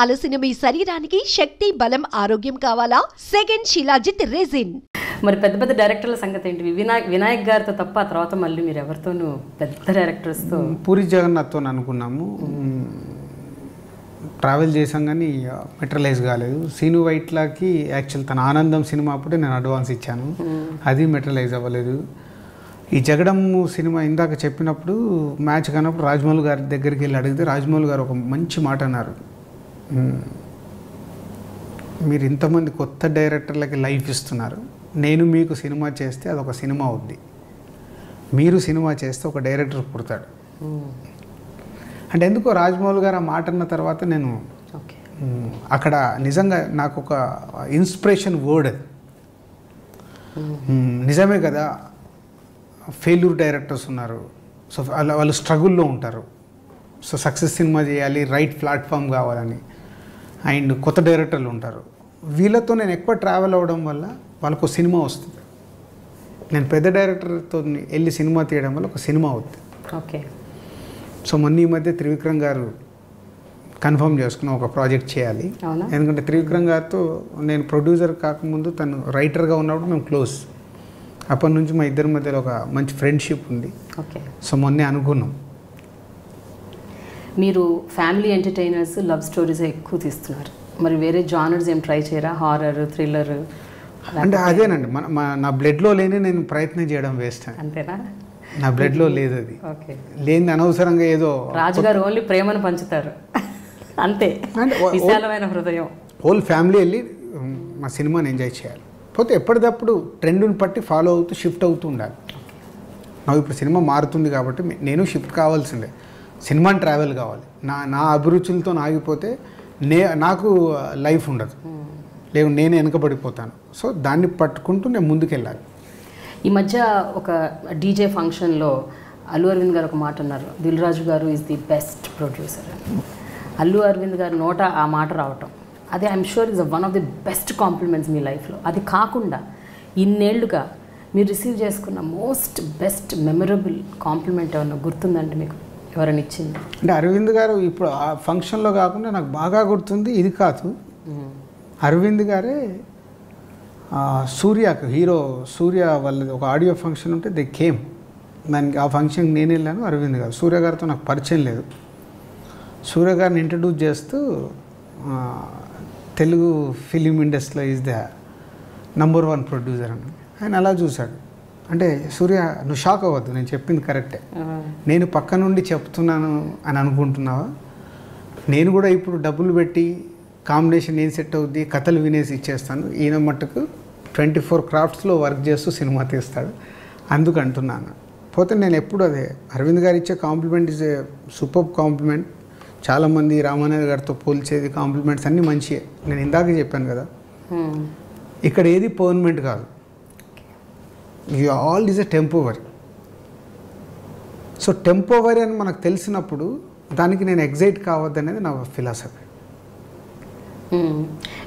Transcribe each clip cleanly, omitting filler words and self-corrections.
అలసిన మీ శరీరానికి శక్తి, బలం, ఆరోగ్యం కావాలా? Second shilajit resin. మరి పెద్ద పెద్ద డైరెక్టర్ల సంగతి ఏంటి? వినాయక్ గారితో తప్ప ఆ తర్వాత మళ్ళీ మీరు ఎవరితోనూ పెద్ద డైరెక్టర్స్తో? పూరి జగన్నాథ్తో అనుకున్నాము, ట్రావెల్ చేసాం కానీ మెటీరియలైజ్ కాలేదు. సీను వైట్లాకి యాక్చువల్ తన ఆనందం సినిమా అప్పుడే నేను అడ్వాన్స్ ఇచ్చాను, అది మెటీరియలైజ్ అవ్వలేదు. ఈ జగడము సినిమా ఇందాక చెప్పినప్పుడు మ్యాచ్ కానప్పుడు రాజమౌళి గారి దగ్గరికి వెళ్ళి అడిగితే రాజమౌళి గారు ఒక మంచి మాట అన్నారు, మీరు ఇంతమంది కొత్త డైరెక్టర్లకి లైఫ్ ఇస్తున్నారు, నేను మీకు సినిమా చేస్తే అదొక సినిమా అవుద్ది, మీరు సినిమా చేస్తే ఒక డైరెక్టర్ పుడతాడు అంటే. ఎందుకో రాజమౌళి గారు ఆ మాట అన్న తర్వాత నేను అక్కడ నిజంగా నాకు ఒక ఇన్స్పిరేషన్ వర్డ్ అది. నిజమే కదా, ఫెయిల్యూర్ డైరెక్టర్స్ ఉన్నారు, సో వాళ్ళు స్ట్రగుల్లో ఉంటారు, సో సక్సెస్ సినిమా చేయాలి, రైట్ ప్లాట్ఫామ్ కావాలని. అండ్ కొత్త డైరెక్టర్లు ఉంటారు, వీళ్ళతో నేను ఎక్కువ ట్రావెల్ అవ్వడం వల్ల వాళ్ళకు ఒక సినిమా వస్తుంది. నేను పెద్ద డైరెక్టర్తో వెళ్ళి సినిమా తీయడం వల్ల ఒక సినిమా అవుతుంది. ఓకే. సో మొన్న ఈ మధ్య త్రివిక్రమ్ గారు కన్ఫర్మ్ చేసుకున్న ఒక ప్రాజెక్ట్ చేయాలి. ఎందుకంటే త్రివిక్రమ్ గారితో నేను ప్రొడ్యూసర్ కాకముందు తను రైటర్గా ఉన్నప్పుడు మేము క్లోజ్, అప్పటి నుంచి మా ఇద్దరి మధ్యలో ఒక మంచి ఫ్రెండ్షిప్ ఉంది. ఓకే. సో మొన్నే అనుకున్నాం. మీరు ఫ్యామిలీ ఎంటర్టైనర్స్, లవ్ స్టోరీస్ ఎక్కువ తీస్తున్నారు, మరి వేరే జానర్స్ ఏం ట్రై చేయరా? Horror, thriller? అంటే అదేనండి, నా బ్లడ్లో లేని నేను ప్రయత్నం చేయడం వేస్ట్. అంతేనా? నా బ్లడ్లో లేదు అది. ఓకే. లేని అనవసరంగా ఏదో. రాజుగారు ఓన్లీ ప్రేమను పంచుతారు అంతే, విశాలమైన హృదయం. హోల్ ఫ్యామిలీ వెళ్ళి మా సినిమాని ఎంజాయ్ చేయాలి, పోతే ఎప్పటికప్పుడు ట్రెండ్ని బట్టి ఫాలో అవుతూ షిఫ్ట్ అవుతూ ఉండాలి. నాకు ఇప్పుడు సినిమా మారుతుంది కాబట్టి నేను షిఫ్ట్ కావాల్సిందే, సినిమాని ట్రావెల్ కావాలి. నా అభిరుచులతో ఆగిపోతే నాకు లైఫ్ ఉండదు, లేదు నేను వెనకబడిపోతాను. సో దాన్ని పట్టుకుంటూ నేను ముందుకెళ్ళాలి. ఈ మధ్య ఒక డీజే ఫంక్షన్లో అల్లు అరవింద్ గారు ఒక మాట అన్నారు, దిల్ రాజు గారు is the best producer. Allu Aravind గారి నోట ఆ మాట రావటం, అది I'm sure is one of the best compliments మీ లైఫ్లో. అది కాకుండా ఇన్నేళ్లుగా మీరు రిసీవ్ చేసుకున్న మోస్ట్ బెస్ట్ మెమరబుల్ కాంప్లిమెంట్ ఏమన్నా గుర్తుందండి మీకు? ఎవరైనా ఇచ్చింది? అంటే అరవింద్ గారు ఇప్పుడు ఆ ఫంక్షన్లో కాకుండా నాకు బాగా గుర్తుంది, ఇది కాదు, అరవింద్ గారే సూర్యకు, హీరో సూర్య వాళ్ళది ఒక ఆడియో ఫంక్షన్ ఉంటే దే కేమ్, దానికి ఆ ఫంక్షన్కి నేను వెళ్ళాను. అరవింద్ గారు, సూర్య గారితో నాకు పరిచయం లేదు, సూర్య గారిని ఇంట్రడ్యూస్ చేస్తూ తెలుగు ఫిలిం ఇండస్ట్రీలో ఈజ్ ద నంబర్ 1 ప్రొడ్యూసర్ అని ఆయన అలా చూశాడు. అంటే సూర్య నువ్వు షాక్ అవ్వద్దు, నేను చెప్పింది కరెక్టే, నేను పక్క నుండి చెప్తున్నాను అని అనుకుంటున్నావా, నేను కూడా ఇప్పుడు డబ్బులు పెట్టి కాంబినేషన్ ఏం సెట్ అవుద్ది, కథలు వినేసి ఇచ్చేస్తాను, ఈయన మట్టుకు 24 క్రాఫ్ట్స్లో వర్క్ చేస్తూ సినిమా తీస్తాడు, అందుకు అంటున్నాను. పోతే నేను ఎప్పుడు అదే అరవింద్ గారు ఇచ్చే compliment is a super compliment. చాలామంది రామానాయుడు గారితో పోల్చేది కాంప్లిమెంట్స్ అన్నీ మంచియే, నేను ఇందాక చెప్పాను కదా, ఇక్కడ ఏది పర్మనెంట్ కాదు, you all is a temporary. So temporary అని మనకు తెలిసినప్పుడు దానికి నేను ఎగ్జైట్ కావద్దు అనేది నా ఫిలాసఫీ.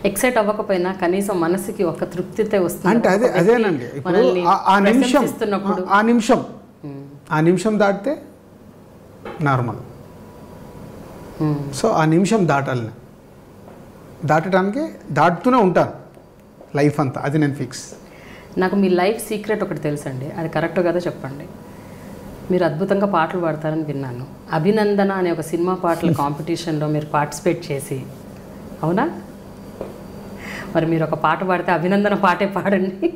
ఎక్సైట్ అవ్వకపోయినా కనీసం మనసుకి ఒక తృప్తితే వస్తుంది అంటే అదేనండి. ఇప్పుడు ఆ నిమిషం దాటితే నార్మల్. సో ఆ నిమిషం దాటడానికి దాటుతూనే ఉంటాను లైఫ్ అంతా, అది నేను ఫిక్స్. నాకు మీ లైఫ్ సీక్రెట్ ఒకటి తెలుసండి, అది కరెక్ట్ కదా చెప్పండి. మీరు అద్భుతంగా పాటలు పాడతారని విన్నాను. అభినందన అనే ఒక సినిమా పాటల కాంపిటీషన్లో మీరు పార్టిసిపేట్ చేసి, అవునా? మరి మీరు ఒక పాట పాడితే అభినందన పాటే పాడండి.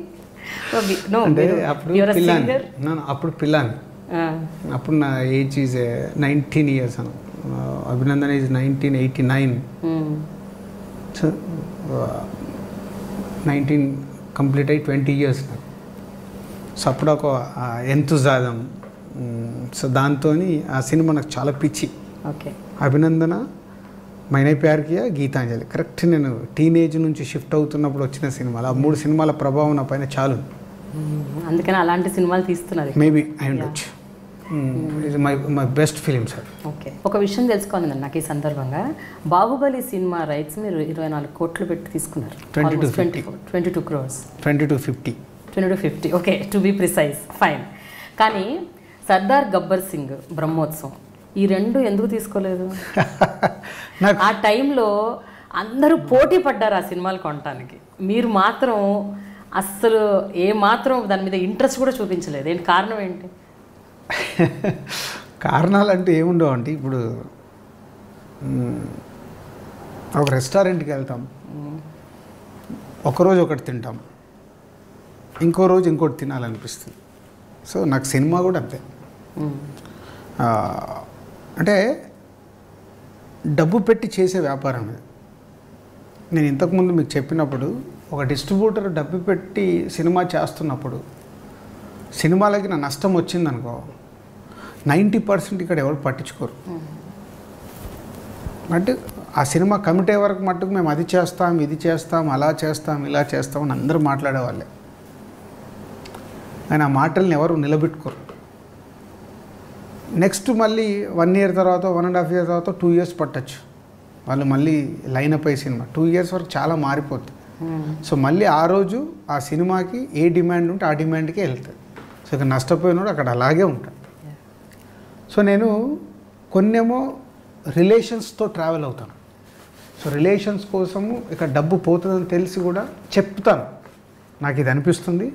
అప్పుడు పిల్లాని, అప్పుడు నా age is 19 years Anu, Abhinandana is 1989. So 19 complete అయ్యి 20 years నాకు. సో అప్పుడు ఒక ఎంతుజాదం, సో దాంతో ఆ సినిమా నాకు చాలా పిచ్చి. ఓకే. అభినందన, మైనే ప్యార్ కియా, గీతాంజలి, కరెక్ట్ నేను టీనేజ్ నుంచి షిఫ్ట్ అవుతున్నప్పుడు వచ్చిన సినిమాలు. ఆ 3 సినిమాల ప్రభావం నా పైన చాలు, అందుకని అలాంటి సినిమాలు తీస్తున్నారు. మేబీ ఐ ఉండొచ్చు. My best film sir. Okay. ఒక విషయం తెలుసుకోవాలండి నాకు ఈ సందర్భంగా, బాహుబలి సినిమా రైట్స్ మీరు 24 కోట్లు పెట్టి తీసుకున్నారు. 22 crores. 2250. Okay, to be precise. Fine. కానీ సర్దార్ గబ్బర్ సింగ్ బ్రహ్మోత్సవం ఈ రెండు ఎందుకు తీసుకోలేదు? నాకు ఆ టైంలో అందరూ పోటీ పడ్డారు ఆ సినిమాలు కొనటానికి, మీరు మాత్రం అస్సలు ఏ మాత్రం దాని మీద ఇంట్రెస్ట్ కూడా చూపించలేదు. ఏంటి కారణం ఏంటి? కారణాలు అంటే ఏముండవు అంటే, ఇప్పుడు ఒక రెస్టారెంట్కి వెళ్తాం, ఒకరోజు ఒకటి తింటాం, ఇంకో రోజు ఇంకోటి తినాలనిపిస్తుంది. సో నాకు సినిమా కూడా అంతే. అంటే డబ్బు పెట్టి చేసే వ్యాపారం ఇది. నేను ఇంతకుముందు మీకు చెప్పినప్పుడు, ఒక డిస్ట్రిబ్యూటర్ డబ్బు పెట్టి సినిమా చేస్తున్నప్పుడు సినిమాలకి నా నష్టం వచ్చిందనుకో 90% ఇక్కడ ఎవరు పట్టించుకోరు. అంటే ఆ సినిమా కమిటీ వరకు మట్టుకు మేము అది చేస్తాం, ఇది చేస్తాం, అలా చేస్తాం, ఇలా చేస్తాం అని అందరూ మాట్లాడేవాళ్ళే. కానీ ఆ మాటల్ని ఎవరు నిలబెట్టుకోరు. నెక్స్ట్ మళ్ళీ 1 year తర్వాత, 1.5 years తర్వాత, 2 years పట్టచ్చు వాళ్ళు మళ్ళీ లైన్ అప్ అయ్యే సినిమా. 2 years వరకు చాలా మారిపోతుంది. సో మళ్ళీ ఆ రోజు ఆ సినిమాకి ఏ డిమాండ్ ఉంటే ఆ డిమాండ్కే వెళ్తుంది. సో ఇక నష్టపోయినోడు అక్కడ అలాగే ఉంటాడు. సో నేను కొన్నేమో రిలేషన్స్తో ట్రావెల్ అవుతాను. సో రిలేషన్స్ కోసము ఇక డబ్బు పోతుందని తెలిసి కూడా చెప్తాను, నాకు ఇది అనిపిస్తుంది,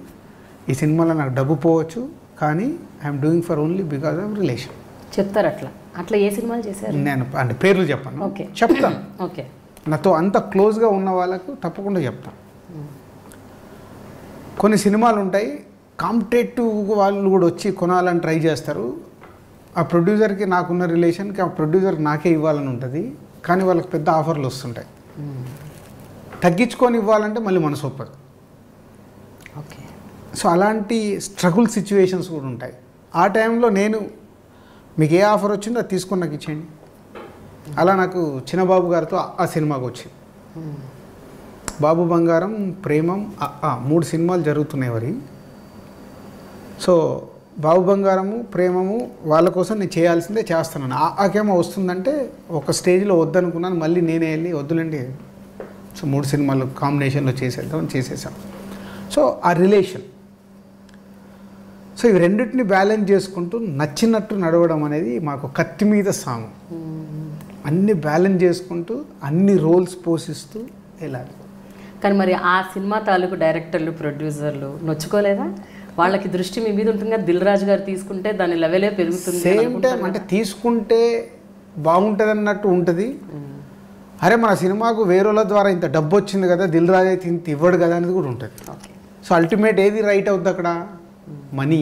ఈ సినిమాలో నాకు డబ్బు పోవచ్చు, కానీ I'm doing for only because of relation. చెప్తారు అట్లా. అట్లా ఏ సినిమాలు చేశారు? నేను అంటే పేర్లు చెప్పాను, ఓకే చెప్తాను. ఓకే. నాతో అంత క్లోజ్గా ఉన్న వాళ్ళకు తప్పకుండా చెప్తాను. కొన్ని సినిమాలు ఉంటాయి, కాంపిటేటివ్ వాళ్ళు కూడా వచ్చి కొనాలని ట్రై చేస్తారు. ఆ ప్రొడ్యూసర్కి నాకున్న రిలేషన్కి ఆ ప్రొడ్యూసర్ నాకే ఇవ్వాలని ఉంటుంది, కానీ వాళ్ళకి పెద్ద ఆఫర్లు వస్తుంటాయి. తగ్గించుకొని ఇవ్వాలంటే మళ్ళీ మనసు ఒప్పదు. ఓకే. సో అలాంటి స్ట్రగుల్ సిచ్యువేషన్స్ కూడా ఉంటాయి. ఆ టైంలో నేను మీకు ఏ ఆఫర్ వచ్చిందో అది తీసుకొని నాకు ఇచ్చేయండి. అలా నాకు చిన్నబాబు గారితో ఆ సినిమాకి వచ్చింది. బాబు బంగారం, ప్రేమం, 3 సినిమాలు జరుగుతున్నాయి వరి. సో బాబు బంగారము, ప్రేమము వాళ్ళ కోసం నేను చేయాల్సిందే చేస్తున్నాను. ఆకేమో వస్తుందంటే ఒక స్టేజ్లో వద్దనుకున్నాను, మళ్ళీ నేనే వెళ్ళి వద్దులండి, సో 3 సినిమాలు కాంబినేషన్లో చేసేద్దామని చేసేసాం. సో ఆ రిలేషన్, సో ఇవి రెండింటిని బ్యాలెన్స్ చేసుకుంటూ నచ్చినట్టు నడవడం అనేది మాకు కత్తి మీద సాంగ్. అన్ని బ్యాలెన్స్ చేసుకుంటూ అన్ని రోల్స్ పోషిస్తూ వెళ్ళాలి. కానీ మరి ఆ సినిమా తాలూకు డైరెక్టర్లు, ప్రొడ్యూసర్లు నొచ్చుకోలేదా? వాళ్ళకి దృష్టి మీ మీద ఉంటుంది కదా, దిల్ రాజు గారు తీసుకుంటే దాని లెవెలే పెరుగుతుంది. సేమ్ టైం అంటే తీసుకుంటే బాగుంటుంది అన్నట్టు ఉంటుంది. అరే మన సినిమాకు వేరేల ద్వారా ఇంత డబ్బు వచ్చింది కదా, దిల్ రాజు అయితే ఇంత ఇవ్వడు కదా అనేది కూడా ఉంటుంది. సో అల్టిమేట్ ఏది రైట్ అవుతుంది అక్కడ? మనీ.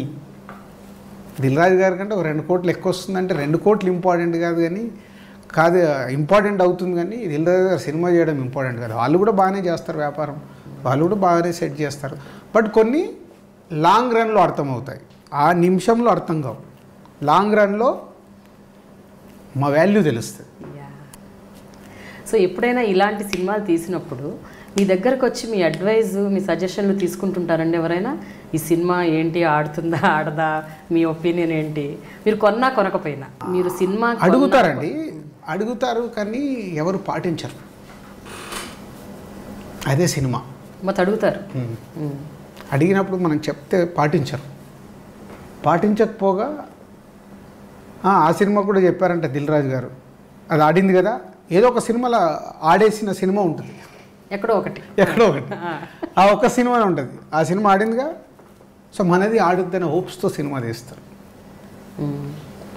దిల్ రాజు గారి కంటే ఒక 2 కోట్లు ఎక్కువ వస్తుందంటే 2 కోట్లు ఇంపార్టెంట్ కాదు, కానీ ఇంపార్టెంట్ అవుతుంది, కానీ దిల్ రాజు గారు సినిమా చేయడం ఇంపార్టెంట్ కాదు. వాళ్ళు కూడా బాగానే చేస్తారు వ్యాపారం, వాళ్ళు కూడా బాగానే సెట్ చేస్తారు. బట్ కొన్ని లాంగ్ రన్లో అర్థమవుతాయి, ఆ నిమిషంలో అర్థం కావు. లాంగ్ రన్లో మా వాల్యూ తెలుస్తుంది. సో ఎప్పుడైనా ఇలాంటి సినిమాలు తీసినప్పుడు మీ దగ్గరకు వచ్చి మీ అడ్వైజ్, మీ సజెషన్లు తీసుకుంటుంటారండి ఎవరైనా? ఈ సినిమా ఏంటి, ఆడుతుందా ఆడదా, మీ ఒపీనియన్ ఏంటి? మీరు కొన్నా కొనకపోయినా మీరు సినిమా అడుగుతారండి, అడుగుతారు, కానీ ఎవరు పాటించరు. అదే సినిమా మొత్తం అడుగుతారు. అడిగినప్పుడు మనం చెప్తే పాటించరు. పాటించకపోగా ఆ సినిమా కూడా చెప్పారంట దిల్ రాజు గారు, అది ఆడింది కదా, ఏదో ఒక సినిమాలో ఆడేసిన సినిమా ఉంటుంది, ఎక్కడో ఒకటి ఆ ఒక్క సినిమానే ఉంటుంది, ఆ సినిమా ఆడిందిగా, సో మనది ఆడుద్దనే హోప్స్తో సినిమా తీస్తారు.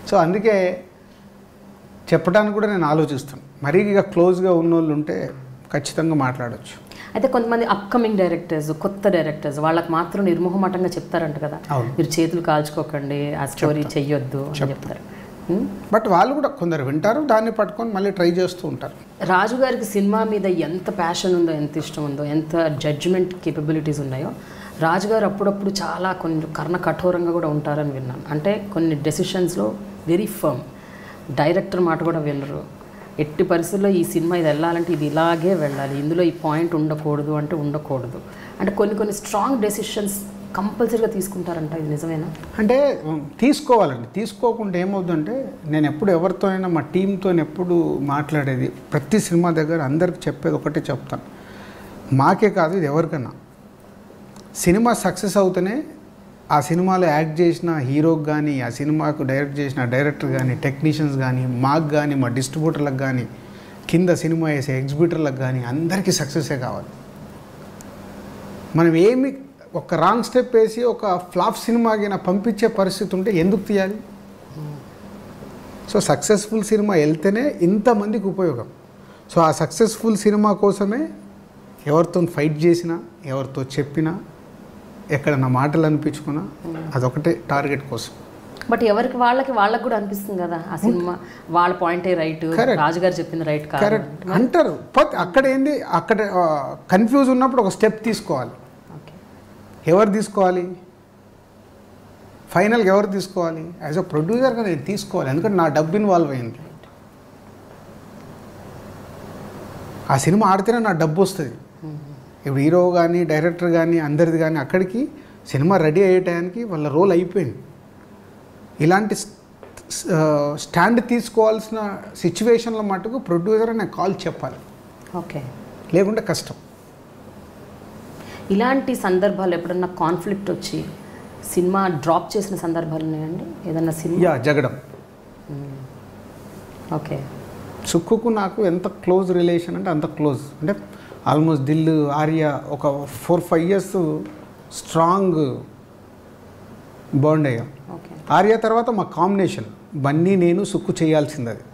సో అందుకే చెప్పడానికి కూడా నేను ఆలోచిస్తాను. మరీ ఇక క్లోజ్గా ఉన్నోళ్ళు ఉంటే ఖచ్చితంగా మాట్లాడవచ్చు. అయితే కొంతమంది అప్కమింగ్ డైరెక్టర్స్, కొత్త డైరెక్టర్స్, వాళ్ళకి మాత్రం నిర్మోహమాటంగా చెప్తారంట కదా, మీరు చేతులు కాల్చుకోకండి, ఆ స్టోరీ చెయ్యొద్దు అని చెప్తారు. బట్ వాళ్ళు కూడా కొందరు వింటారు, దాన్ని పట్టుకొని మళ్ళీ ట్రై చేస్తూ ఉంటారు. రాజు గారికి సినిమా మీద ఎంత ప్యాషన్ ఉందో, ఎంత ఇష్టం ఉందో, ఎంత జడ్జిమెంట్ కేపబిలిటీస్ ఉన్నాయో, రాజుగారు అప్పుడప్పుడు చాలా కొన్ని కర్ణ కఠోరంగా కూడా ఉంటారని విన్నాను. అంటే కొన్ని డెసిషన్స్లో వెరీ ఫర్మ్, డైరెక్టర్ మాట కూడా వినరు. ఎట్టి పరిస్థితుల్లో ఈ సినిమా ఇది వెళ్ళాలంటే ఇది ఇలాగే వెళ్ళాలి, ఇందులో ఈ పాయింట్ ఉండకూడదు అంటే ఉండకూడదు, అంటే కొన్ని స్ట్రాంగ్ డెసిషన్స్ కంపల్సరీగా తీసుకుంటారంట. ఇది నిజమేనా? అంటే తీసుకోవాలండి. తీసుకోకుండా ఏమవుతుందంటే, నేను ఎప్పుడు ఎవరితోనైనా మా టీంతో ఎప్పుడు మాట్లాడేది, ప్రతి సినిమా దగ్గర అందరికి చెప్పేది ఒకటే చెప్తాను, మాకే కాదు ఇది ఎవరికన్నా, సినిమా సక్సెస్ అవుతూనే ఆ సినిమాలో యాక్ట్ చేసిన హీరోకి కానీ, ఆ సినిమాకు డైరెక్ట్ చేసిన డైరెక్టర్ కానీ, టెక్నీషియన్స్ కానీ, మాకు కానీ, మా డిస్ట్రిబ్యూటర్లకు కానీ, కింద సినిమా వేసే ఎగ్జిబిటర్లకు కానీ అందరికీ సక్సెసే కావాలి. మనం ఏమి ఒక రాంగ్ స్టెప్ వేసి ఒక ఫ్లాప్ సినిమాకి పంపించే పరిస్థితి ఉంటే ఎందుకు తీయాలి? సో సక్సెస్ఫుల్ సినిమా వెళ్తేనే ఇంతమందికి ఉపయోగం. సో ఆ సక్సెస్ఫుల్ సినిమా కోసమే ఎవరితో ఫైట్ చేసినా, ఎవరితో చెప్పినా, ఎక్కడ నా మాటలు అనిపించుకున్నా అదొకటే టార్గెట్ కోసం. బట్ ఎవరికి వాళ్ళకి కూడా అనిపిస్తుంది కదా ఆ సినిమా వాళ్ళ పాయింటే రైట్, రాజుగారు చెప్పింది రైట్ కాదు కరెక్ట్ అంటారు. అక్కడ ఏంది, అక్కడ కన్ఫ్యూజ్ ఉన్నప్పుడు ఒక స్టెప్ తీసుకోవాలి. ఎవరు తీసుకోవాలి? ఫైనల్గా ఎవరు తీసుకోవాలి? యాజ్ అ ప్రొడ్యూసర్గా నేను తీసుకోవాలి, ఎందుకంటే నా డబ్బు ఇన్వాల్వ్ అయింది. ఆ సినిమా ఆడితేనే నా డబ్బు వస్తుంది. ఇప్పుడు హీరో కానీ, డైరెక్టర్ కానీ, అందరిది కానీ అక్కడికి సినిమా రెడీ అయ్యే టైంకి వాళ్ళ రోల్ అయిపోయింది. ఇలాంటి స్టాండ్ తీసుకోవాల్సిన సిచ్యువేషన్లో మటుకు ప్రొడ్యూసర్ నేను కాల్ చెప్పాలి. ఓకే, లేకుంటే కష్టం. ఇలాంటి సందర్భాలు ఎప్పుడన్నా కాన్ఫ్లిక్ట్ వచ్చి సినిమా డ్రాప్ చేసిన సందర్భాలు ఉన్నాయండి ఏదన్నా సినిమా? జగడం. ఓకే. సుక్కుకు నాకు ఎంత క్లోజ్ రిలేషన్ అంటే అంత క్లోజ్. అంటే ఆల్మోస్ట్ దిల్, ఆర్య ఒక 4-5 years స్ట్రాంగ్ బాండ్ అయ్యాం. ఆర్య తర్వాత మా కాంబినేషన్ బన్నీ నేను సుక్కు చేయాల్సింది. అది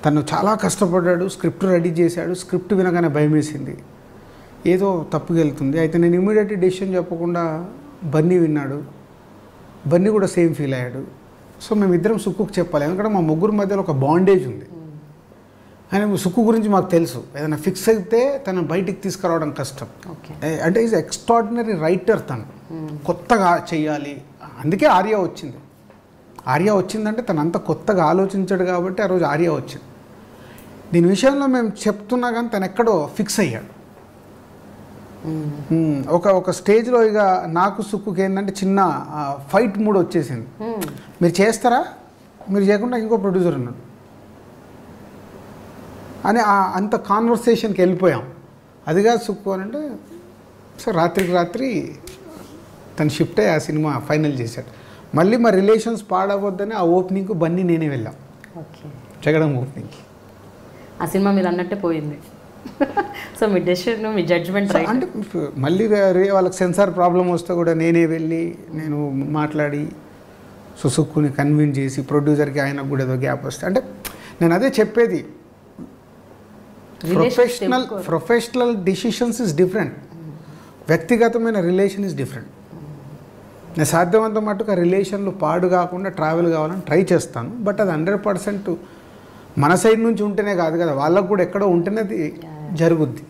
తను చాలా కష్టపడ్డాడు, స్క్రిప్ట్ రెడీ చేశాడు. స్క్రిప్ట్ వినగానే భయం వేసింది, ఏదో తప్పుగా వెళ్తుంది. అయితే నేను ఇమీడియట్లీ డెసిషన్ చెప్పకుండా బన్నీ విన్నాడు. బన్నీ కూడా సేమ్ ఫీల్ అయ్యాడు. సో మేమిద్దరం సుక్కుకు చెప్పాలి, ఎందుకంటే మా ముగ్గురు మధ్యలో ఒక బాండేజ్ ఉంది. అని సుక్కు గురించి మాకు తెలుసు, ఏదైనా ఫిక్స్ అయితే తను బయటికి తీసుకురావడం కష్టం. అంటే ఈజ్ ఎక్స్ట్రాడినరీ రైటర్. తను కొత్తగా చెయ్యాలి, అందుకే ఆర్య వచ్చింది. ఆర్య వచ్చిందంటే తను అంత కొత్తగా ఆలోచించాడు కాబట్టి ఆ రోజు ఆర్య వచ్చింది. దీని విషయంలో మేము చెప్తున్నా కానీ తను ఎక్కడో ఫిక్స్ అయ్యాడు. ఒక స్టేజ్లో ఇక నాకు సుక్కుకి ఏంటంటే చిన్న ఫైట్ మూడ్ వచ్చేసింది. మీరు చేస్తారా, మీరు చేయకుండా ఇంకో ప్రొడ్యూసర్ ఉన్నాడు అని అంత కాన్వర్సేషన్కి వెళ్ళిపోయాం. అదిగా సుక్కు అని అంటే సార్ రాత్రికి రాత్రి తను షిఫ్ట్ అయ్యి ఆ సినిమా ఫైనల్ చేశాడు. మళ్ళీ మా రిలేషన్స్ పాడవద్దని ఆ ఓపెనింగ్కు బన్నీ నేనే వెళ్ళాం. జగడం ఓపెనింగ్కి. ఆ సినిమా మీరు అన్నట్టే పోయింది. సో మీ డెసిషన్, మీ జడ్జ్మెంట్ అంటే మళ్ళీ వాళ్ళకి సెన్సార్ ప్రాబ్లం వస్తే కూడా నేనే వెళ్ళి నేను మాట్లాడి సుక్కుని కన్విన్స్ చేసి ప్రొడ్యూసర్కి ఆయనకు కూడా ఏదో గ్యాప్ వస్తే, అంటే నేను అదే చెప్పేది, ప్రొఫెషనల్ డిసిషన్స్ ఇస్ డిఫరెంట్, వ్యక్తిగతమైన రిలేషన్ ఇస్ డిఫరెంట్. నేను సాధ్యమంత మటుకు ఆ రిలేషన్లు పాడు కాకుండా ట్రావెల్ కావాలని ట్రై చేస్తాను. బట్ అది 100% మన సైడ్ నుంచి ఉంటేనే కాదు కదా, వాళ్ళకు కూడా ఎక్కడో ఉంటేనే అది జరుగుద్ది.